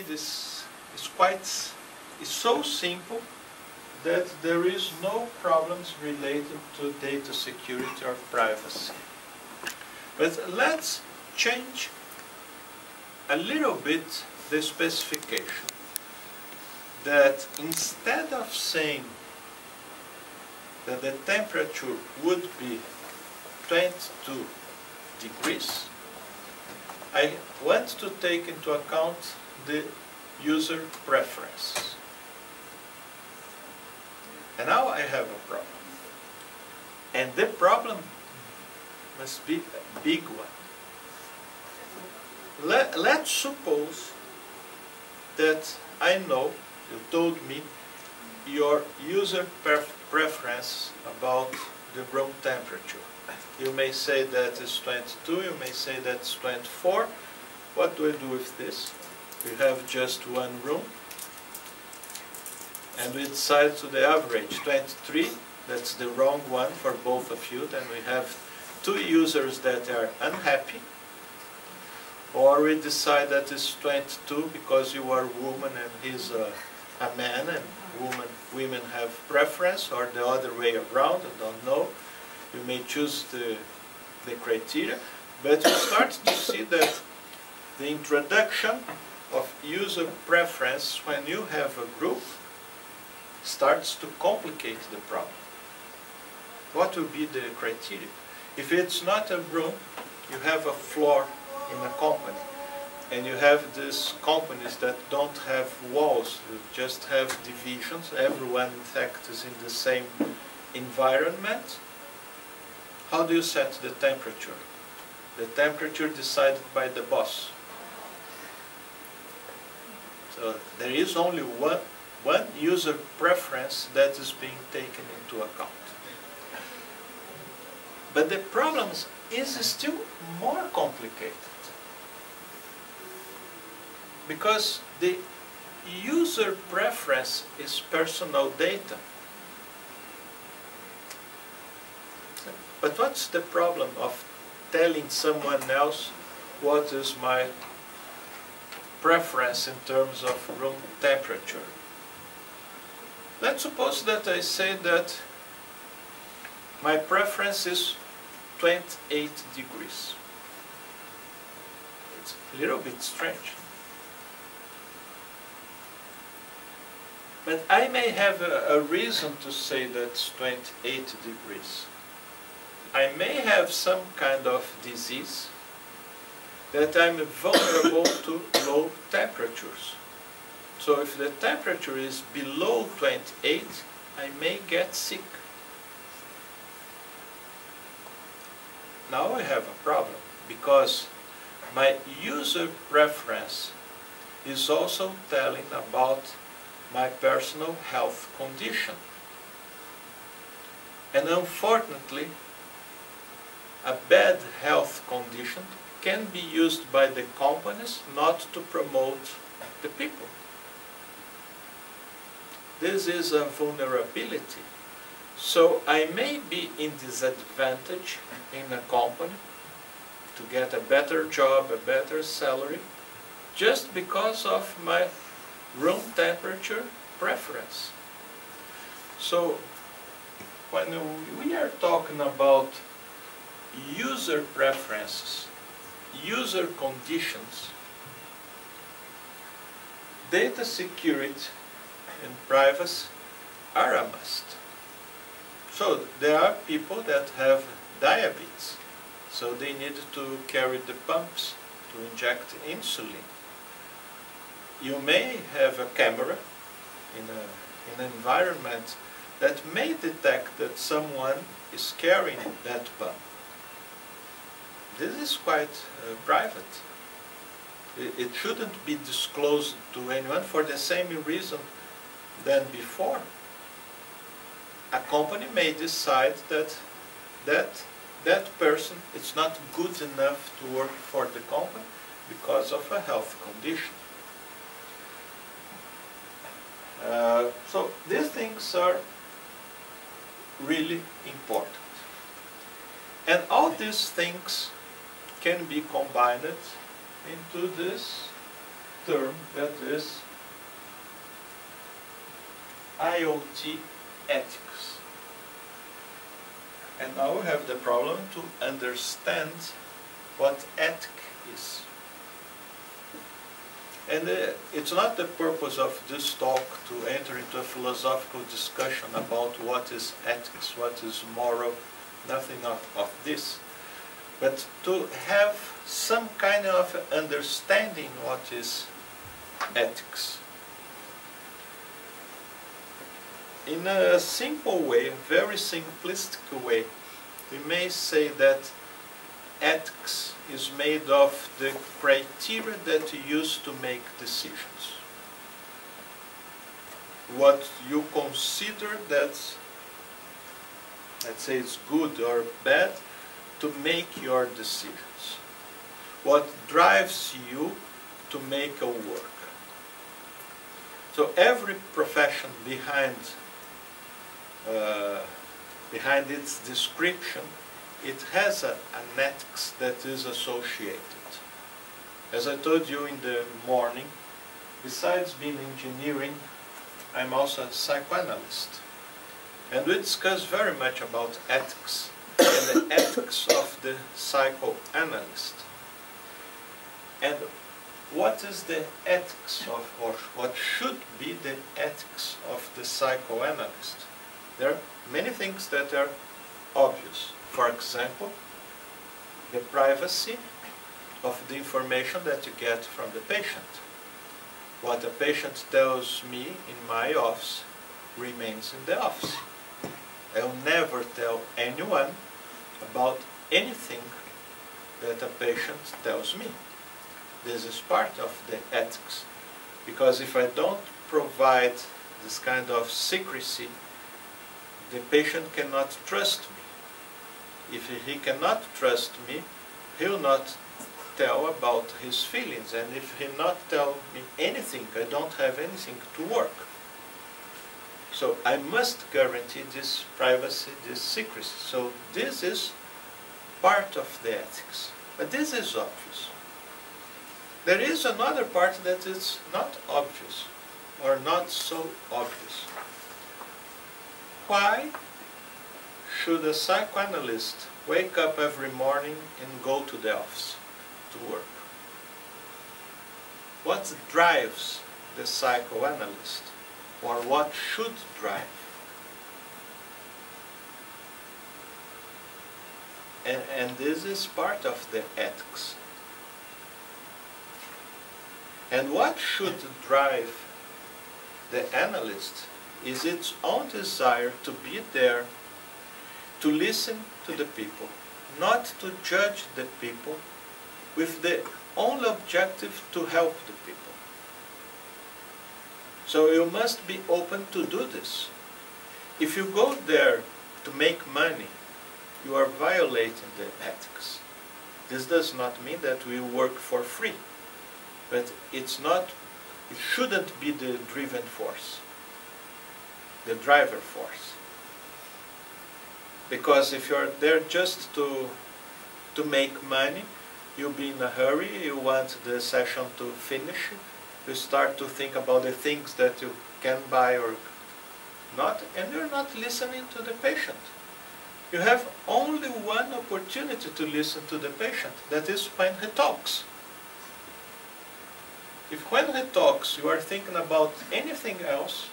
made is so simple that there is no problems related to data security or privacy. But let's change a little bit the specification. That instead of saying that the temperature would be 22 degrees, I want to take into account the user preference. And now I have a problem. And the problem must be a big one. Let's suppose that I know, you told me, your user preference about the room temperature. You may say that it's 22, you may say that it's 24. What do I do with this? We have just one room, and we decide to the average 23. That's the wrong one for both of you. Then we have two users that are unhappy. Or we decide that it's 22 because you are a woman and he's a man, and women have preference, or the other way around, I don't know. You may choose the criteria, but you start to see that the introduction of user preference when you have a group starts to complicate the problem. What will be the criteria? If it's not a room, you have a floor in a company, and you have these companies that don't have walls, you just have divisions, everyone in fact is in the same environment. How do you set the temperature? The temperature decided by the boss. So there is only one user preference that is being taken into account. But the problem is still more complicated, because the user preference is personal data. But what's the problem of telling someone else what is my preference in terms of room temperature? Let's suppose that I say that my preference is 28 degrees. It's a little bit strange. But I may have a reason to say that's 28 degrees. I may have some kind of disease that I'm vulnerable to low temperatures. So if the temperature is below 28, I may get sick. Now I have a problem, because my user preference is also telling about my personal health condition. And unfortunately, a bad health condition can be used by the companies not to promote the people. This is a vulnerability. So I may be in disadvantage in a company to get a better job, a better salary, just because of my room temperature preference. So when we are talking about user preferences, user conditions, data security and privacy are a must. So there are people that have diabetes, so they need to carry the pumps to inject insulin. You may have a camera in an environment that may detect that someone is carrying that pump. This is quite private. It shouldn't be disclosed to anyone for the same reason than before. A company may decide that person is not good enough to work for the company because of a health condition. So these things are really important. And all these things can be combined into this term that is IoT ethics. And now we have the problem to understand what ethic is. And it's not the purpose of this talk to enter into a philosophical discussion about what is ethics, what is moral, nothing of this. But to have some kind of understanding what is ethics. In a simple way, very simplistic way, we may say that ethics is made of the criteria that you use to make decisions. What you consider that, let's say, it's good or bad to make your decisions. What drives you to make a work. So every profession behind its description, it has an ethics that is associated. As I told you in the morning, besides being engineering, I'm also a psychoanalyst. And we discuss very much about ethics and the ethics of the psychoanalyst. And what is the ethics of, or what should be the ethics of the psychoanalyst? There are many things that are obvious. For example, the privacy of the information that you get from the patient. What a patient tells me in my office remains in the office. I will never tell anyone about anything that a patient tells me. This is part of the ethics. Because if I don't provide this kind of secrecy, the patient cannot trust me. If he cannot trust me, he will not tell about his feelings. And if he not tell me anything, I don't have anything to work. So I must guarantee this privacy, this secrecy. So this is part of the ethics. But this is obvious. There is another part that is not obvious, or not so obvious. Why should a psychoanalyst wake up every morning and go to the office to work? What drives the psychoanalyst? Or what should drive? And this is part of the ethics. And what should drive the analyst is its own desire to be there, to listen to the people, not to judge the people, with the only objective to help the people. So you must be open to do this. If you go there to make money, you are violating the ethics. This does not mean that we work for free, but it shouldn't be the driven force, the driver force. Because if you're there just to make money, you'll be in a hurry, you want the session to finish, you start to think about the things that you can buy or not, and you're not listening to the patient. You have only one opportunity to listen to the patient, that is when he talks. If when he talks you are thinking about anything else,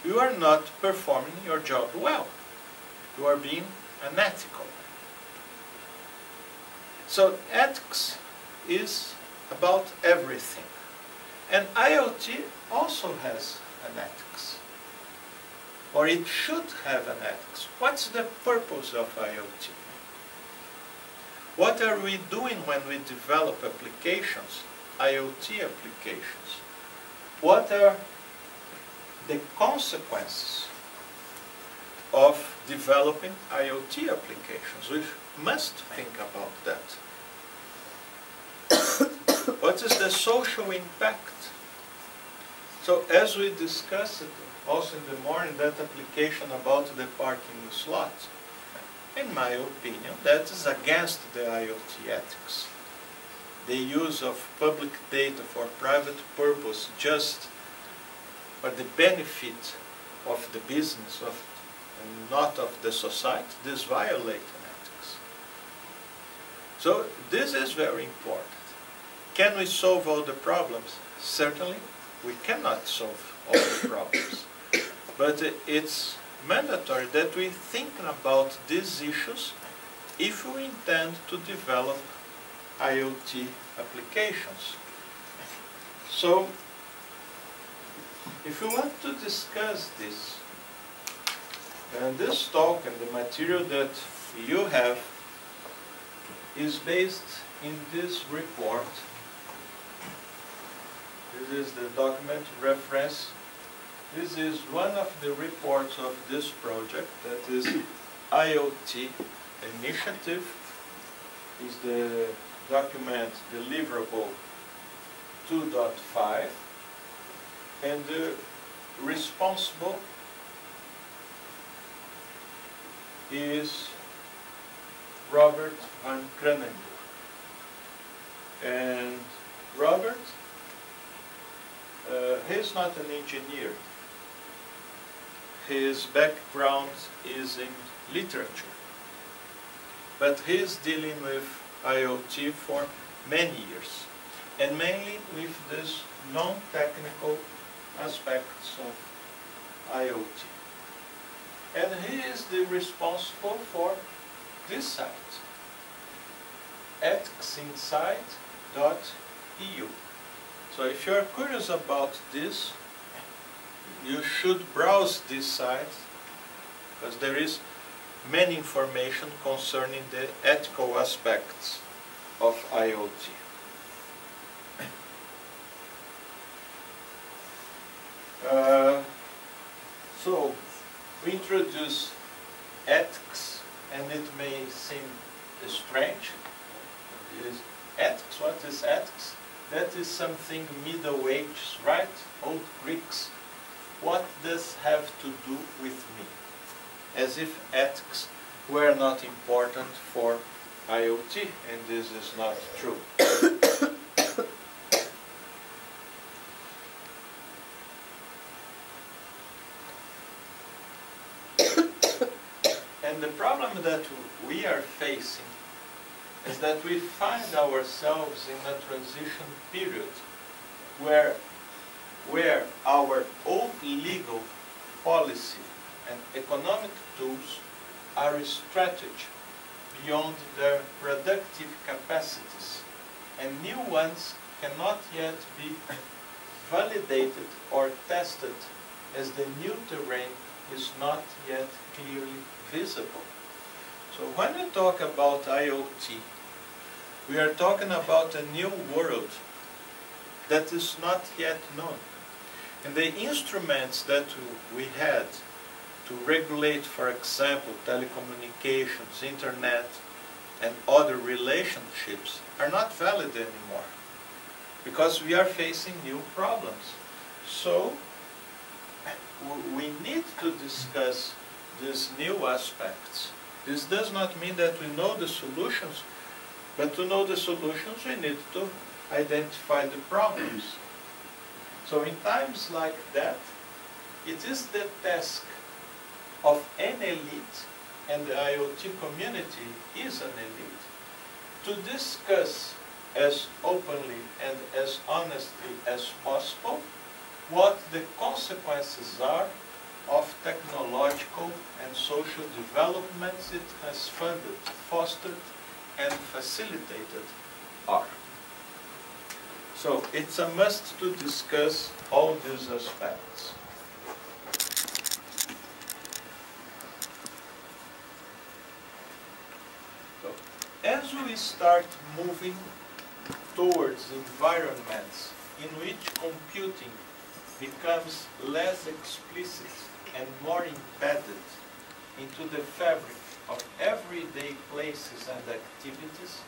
you are not performing your job well. You are being unethical. So ethics is about everything. And IoT also has an ethics. Or it should have an ethics. What's the purpose of IoT? What are we doing when we develop applications, IoT applications? What are the consequences of developing IoT applications? We must think about that. What is the social impact? So as we discussed also in the morning, that application about the parking slot, in my opinion, that is against the IoT ethics. the use of public data for private purpose just for the benefit of the business and not of the society, this violates ethics. So this is very important. Can we solve all the problems? Certainly, we cannot solve all the problems. But it's mandatory that we think about these issues if we intend to develop IoT applications. So, if you want to discuss this, and this talk and the material that you have is based in this report. This is the document reference. This is one of the reports of this project, that is IoT initiative. Is the document deliverable 2.5, and the responsible is Robert van Kranenburg. And Robert, he's not an engineer. His background is in literature. But he's dealing with IoT for many years, and mainly with these non-technical aspects of IoT. And he is the responsible for this site, ethicsInsight.eu. So if you are curious about this, you should browse this site, because there is many information concerning the ethical aspects of IoT. So we introduce ethics, and it may seem strange. Ethics, what is ethics? That is something Middle Ages, right? Old Greeks. What does have to do with me? As if ethics were not important for IoT, and this is not true. And the problem that we are facing is that we find ourselves in a transition period where our old legal policy and economic tools are a strategy beyond their productive capacities, and new ones cannot yet be validated or tested, as the new terrain is not yet clearly visible. So when we talk about IoT, we are talking about a new world that is not yet known. And the instruments that we had to regulate, for example, telecommunications, internet, and other relationships are not valid anymore, because we are facing new problems. So we need to discuss these new aspects. This does not mean that we know the solutions, but to know the solutions we need to identify the problems. So in times like that, it is the task of an elite, and the IoT community is an elite, to discuss as openly and as honestly as possible what the consequences are of technological and social developments it has funded, fostered, and facilitated are. So it's a must to discuss all these aspects. So, as we start moving towards environments in which computing becomes less explicit and more embedded into the fabric of everyday places and activities,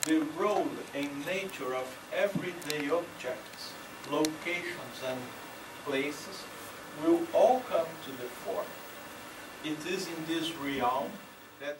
the role and nature of everyday objects, locations and places will all come to the fore. It is in this realm that